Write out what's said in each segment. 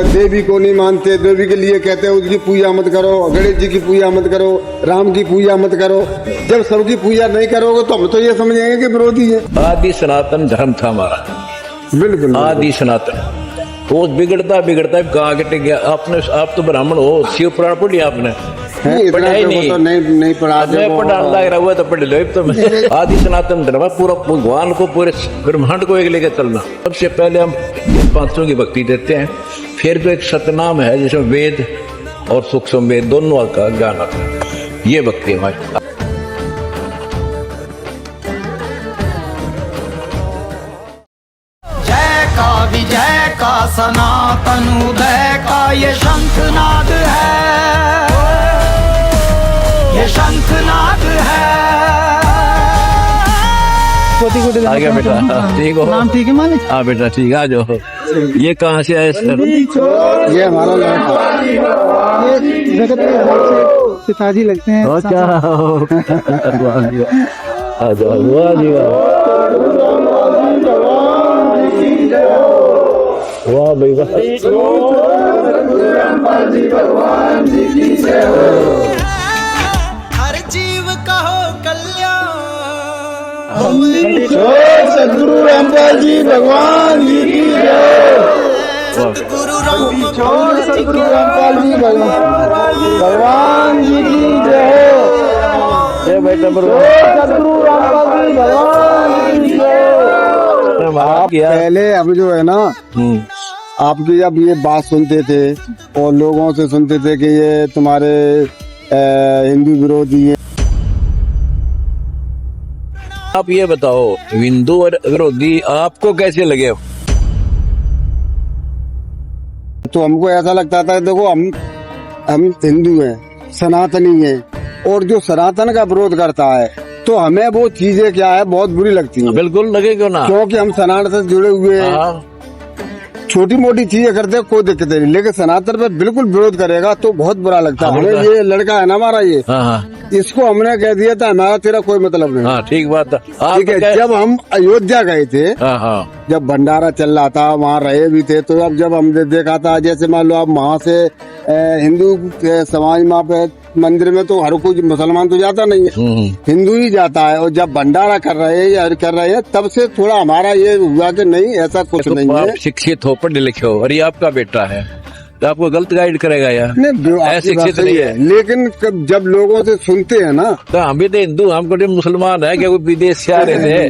देवी को नहीं मानते, देवी के लिए कहते हैं उसकी पूजा मत करो, गणेश जी की पूजा मत करो, राम की पूजा मत करो। जब सबकी पूजा नहीं करोगे तो हम तो ये समझेंगे कि विरोधी है। आदि सनातन धर्म था हमारा, बिल्कुल आदि सनातन। वो बिगड़ता बिगड़ता कहाँ गिर गया। आपने, आप तो ब्राह्मण हो, शिव पुराण पढ़ी आपने? पढ़ाई नहीं पढ़ा, मैं पढ़ा लग रहा हुआ तो पढ़ लो। तो आदि सनातन धर्म पूरा भगवान को, पूरे ब्रह्मांड को एक लेकर चलना। सबसे पहले हम पांचों की भक्ति देते हैं, फिर तो एक सतनाम है जिसमें वेद और सूक्ष्म वेद दोनों का ज्ञान आता है। ये भक्ति हमारी। विजय का सनातन उदय का ये शंखनाद है, ये शंखनाद है। आ गया बेटा, ठीक हो? नाम ठीक है मालिक? हाँ बेटा ठीक है, आ जाओ। ये कहाँ से आए सर? ये हमारा लड़का, ये जगत के हिसाब से पिताजी लगते हैं। आ जाओ। वाह भाई वाह। हर जीव का हो कल्याण। सदगुरु रामपाल जी भगवान जी की जय। सदगुरु रामपाल जी भगवान जी की जय। बेटा सदगुरु रामपाल जी भगवान जी की जय। आप पहले हम जो है ना, आपकी जब ये बात सुनते थे और लोगों से सुनते थे कि ये तुम्हारे हिंदू विरोधी हैं। आप ये बताओ, हिंदू और विरोधी आपको कैसे लगे? तो हमको ऐसा लगता था, देखो हम हिंदू हैं, सनातनी हैं, और जो सनातन का विरोध करता है तो हमें वो चीजें क्या है बहुत बुरी लगती हैं। बिल्कुल लगे क्यों ना, क्योंकि हम सनातन से जुड़े हुए हैं। छोटी मोटी चीजें करते कोई दिक्कत नहीं, लेकिन सनातन पे बिल्कुल विरोध करेगा तो बहुत बुरा लगता है। हमें ये लड़का है ना हमारा, ये इसको हमने कह दिया था हमारा तेरा कोई मतलब नहीं। ठीक बात है। ठीक है, जब हम अयोध्या गए थे, जब भंडारा चल रहा था, वहाँ रहे भी थे, तो अब जब हमने देखा था, जैसे मान लो आप वहाँ से हिंदू समाज में पे मंदिर में तो हर कोई मुसलमान तो जाता नहीं है, हिंदू ही जाता है। और जब भंडारा कर रहे हैं तब से थोड़ा हमारा ये हुआ कि नहीं ऐसा कुछ नहीं है। शिक्षित हो, पढ़े लिखे हो, और ये आपका बेटा है तो आपको गलत गाइड करेगा यार? नहीं, शिक्षित नहीं है। लेकिन जब लोगों से सुनते हैं ना, तो हम भी तो हिंदू, हम कोई मुसलमान है क्या? कोई विदेश से आ रहे थे?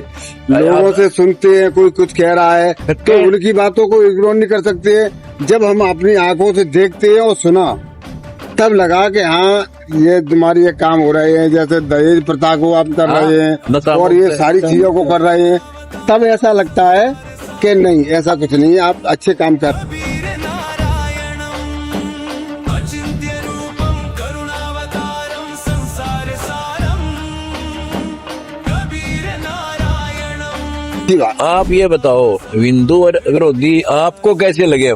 लोगों से सुनते हैं, कोई कुछ कह रहा है तो उनकी बातों को इग्नोर नहीं कर सकते। जब हम अपनी आंखों से देखते हैं और सुना, तब लगा कि हाँ ये तुम्हारी ये काम हो रहे हैं, जैसे दहेज प्रथा को आप कर रहे हैं और ये सारी चीजों को कर रहे हैं, तब ऐसा लगता है कि नहीं ऐसा कुछ नहीं है, आप अच्छे काम कर। आप ये बताओ, हिंदू और विरोधी आपको कैसे लगे?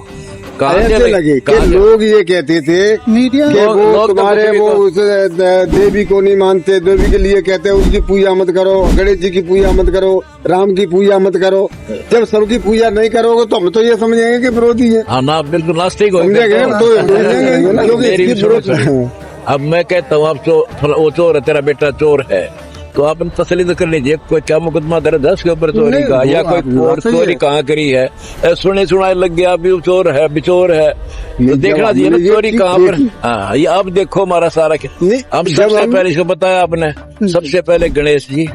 ऐसे लगे कि लोग ये कहते थे मीडिया कि वो तुम्हारे वो उस देवी को नहीं मानते, देवी के लिए कहते हैं उसकी पूजा मत करो, गणेश जी की पूजा मत करो, राम की पूजा मत करो। जब सबकी पूजा नहीं करोगे तो हम तो ये समझेंगे कि विरोधी है। हाँ ना, बिल्कुल नास्तिक हो। अब मैं कहता हूँ आप वो चोर है, तेरा बेटा चोर है, तो आप तसली तो कर लीजिए। कोई क्या मुकदमा दर्ज है उसके ऊपर चोरी का, या कोई और चोरी कहाँ करी है? सुने सुनाए लग गया अभी चोर है, बिचोर है, तो देखना चाहिए ना चोरी कहाँ पर। हाँ, ये अब देखो हमारा सारा हम सबसे पहले इसको बताया आपने, सबसे पहले गणेश जी,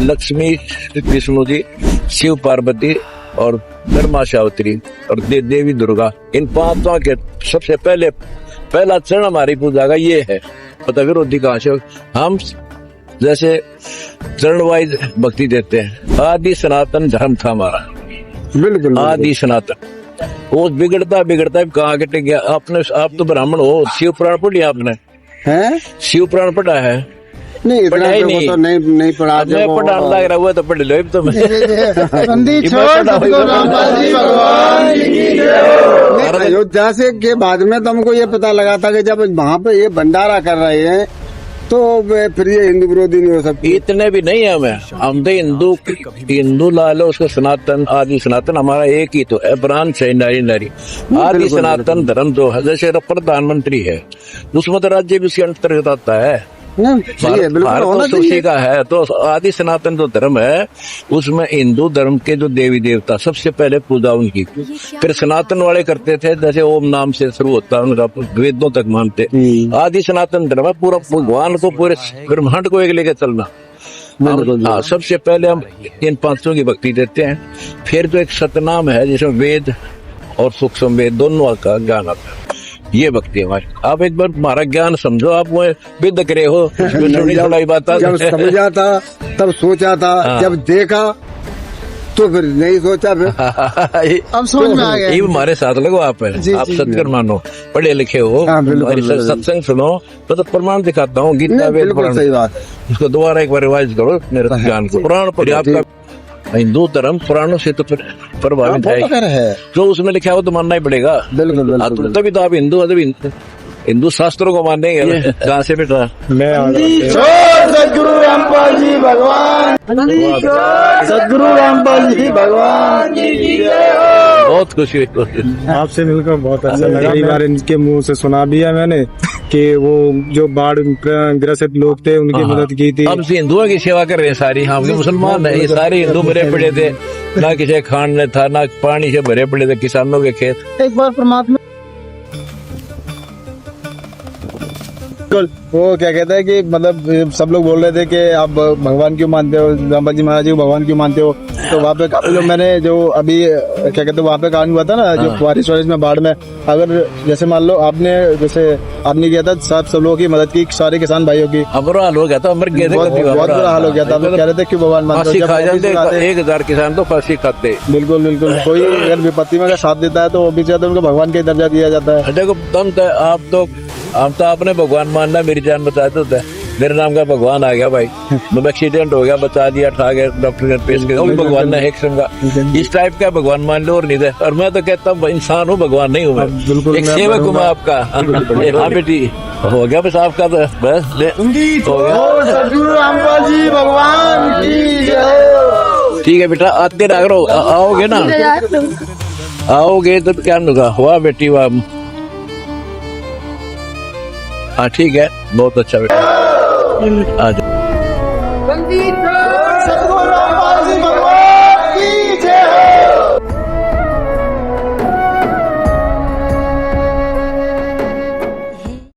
लक्ष्मी विष्णु जी, शिव पार्वती और ब्रह्मा सावित्री और देवी दुर्गा, इन पांचों के सबसे पहला चरण हमारी पूजा का ये है। पता विरोधी कहाँ से? हम जैसे चरण वाइज भक्ति देते हैं। आदि सनातन धर्म था हमारा, बिल्कुल आदि सनातन। वो बिगड़ता बिगड़ता कहाँ गिर गया। आपने, आप तो ब्राह्मण हो, शिव पुराण पढ़ी आपने? हैं? शिव पुराण पढ़ा है? नहीं, इतना तो नहीं पढ़ा। मैं पढ़ा लग रहा हुआ तो पढ़ लो। तो अयोध्या से के बाद में तो हमको ये पता लगा था कि जब वहाँ पे ये भंडारा कर रहे हैं तो फिर ये हिंदू विरोधी नहीं हो सकती। इतने भी नहीं है हम तो हिंदू लाल है, उसको सनातन आदि सनातन हमारा एक ही तो है, ब्राह्मण से नारी नारी आदि सनातन धर्म जो है। जैसे प्रधानमंत्री है उसमें तो राज्य भी उसके अंतर्गत आता है, सही है, बिल्कुल भारत होना तो उसी चाहिए। का है। तो आदि सनातन जो धर्म है उसमें हिंदू धर्म के जो देवी देवता सबसे पहले पूजा उनकी, फिर सनातन वाले करते थे जैसे ओम नाम से शुरू होता है उनका, वेदों तक मानते। आदि सनातन धर्म है पूरा भगवान को पूरे ब्रह्मांड को एक लेके चलना। हाँ, सबसे पहले हम इन पांचों की भक्ति देते हैं, फिर जो एक सतनाम है जिसमें वेद और सूक्ष्म वेद दोनों का ज्ञान आता है, ये भक्ति है हमारी। आप एक बार हमारा ज्ञान समझो, आप वो विद करे हो सुनी सुनाई बात। जब समझा था तब सोचा था, जब देखा तो फिर नहीं सोचा, फिर अब समझ में आ गया। ये हमारे साथ लगो, आप है जी, आप जी। सत्कर मानो, पढ़े लिखे हो, हाँ, बिल्कुल, हमारी बिल्कुल। सत्संग सुनो तो प्रमाण दिखाता हूँ। गीता नहीं, वेद बिल्कुल पुराण, सही बात। उसको दोबारा एक बार रिवाइज करो मेरे ज्ञान को। पुराण पर आपका हिंदू धर्म पुराणों से तो प्रभावित है, जो उसमें लिखा हो तो मानना ही पड़ेगा। बिल्कुल हाँ, तो बिल्कुल। तभी तो आप हिंदू हिंदू शास्त्रों को मानेंगे। कहाँ से बेटा? सदगुरु रामपाल जी भगवान, सदगुरु रामपाल जी भगवान की जय हो। बहुत खुशी हुई। आपसे मिलकर बहुत अच्छा लगा। कई बार इनके मुंह से सुना भी है मैंने कि वो जो बाढ़ ग्रसित लोग थे उनकी मदद की थी। अब से हिंदुओं की सेवा कर रहे हैं सारी, हम भी मुसलमान है, ये सारे हिंदू भरे पड़े थे, ना किसी खान ने था ना पानी से भरे पड़े थे किसानों के खेत। एक बार परमात्मा वो क्या कहते हैं कि मतलब सब लोग बोल रहे थे कि आप भगवान क्यों मानते हो, रामपाल जी महाराज जी को भगवान क्यों मानते हो। तो वहाँ पे काफी लोग, मैंने जो अभी क्या कहते हैं वहाँ पे कांड हुआ था ना, जो बारिश वारिश में बाढ़ में, अगर जैसे मान लो आपने किया था सब लोगों की मदद की, सारे किसान भाइयों की, बुरा हाल हो गया था, मर गए थे। बहुत बुरा हाल हो गया था। लोग कह रहे थे क्यों भगवान मानते फांसी हो, खा जब जाते 1000 किसान तो फांसी खाते। बिल्कुल बिल्कुल। कोई अगर विपत्ति में अगर साथ देता है तो वो भी चाहते उनको भगवान का ही दर्जा दिया जाता है। देखो तुम तो आप तो आपने भगवान मानना, मेरी जान बचा देता है। मेरे नाम का भगवान आ गया भाई, मैं एक्सीडेंट हो गया, बचा दिया, ठा गया, डॉक्टर ने पेश किया, वो भी भगवान ने एक किस्म का इस टाइप का भगवान मान लो और नहीं दे। और मैं तो कहता हूँ इंसान हूँ, भगवान नहीं हूँ मैं, बिल्कुल एक सेवक हूँ मैं आपका। हाँ बेटी, हो गया बस आपका तो बस हो गया। सदगुरु रामपाल जी भगवान की जय। ठीक है बेटा, आते रहो, आओगे ना, आओगे तो क्या होगा। हुआ बेटी वाह, हाँ ठीक है, बहुत अच्छा बेटा, आ जाओ। सदगुरु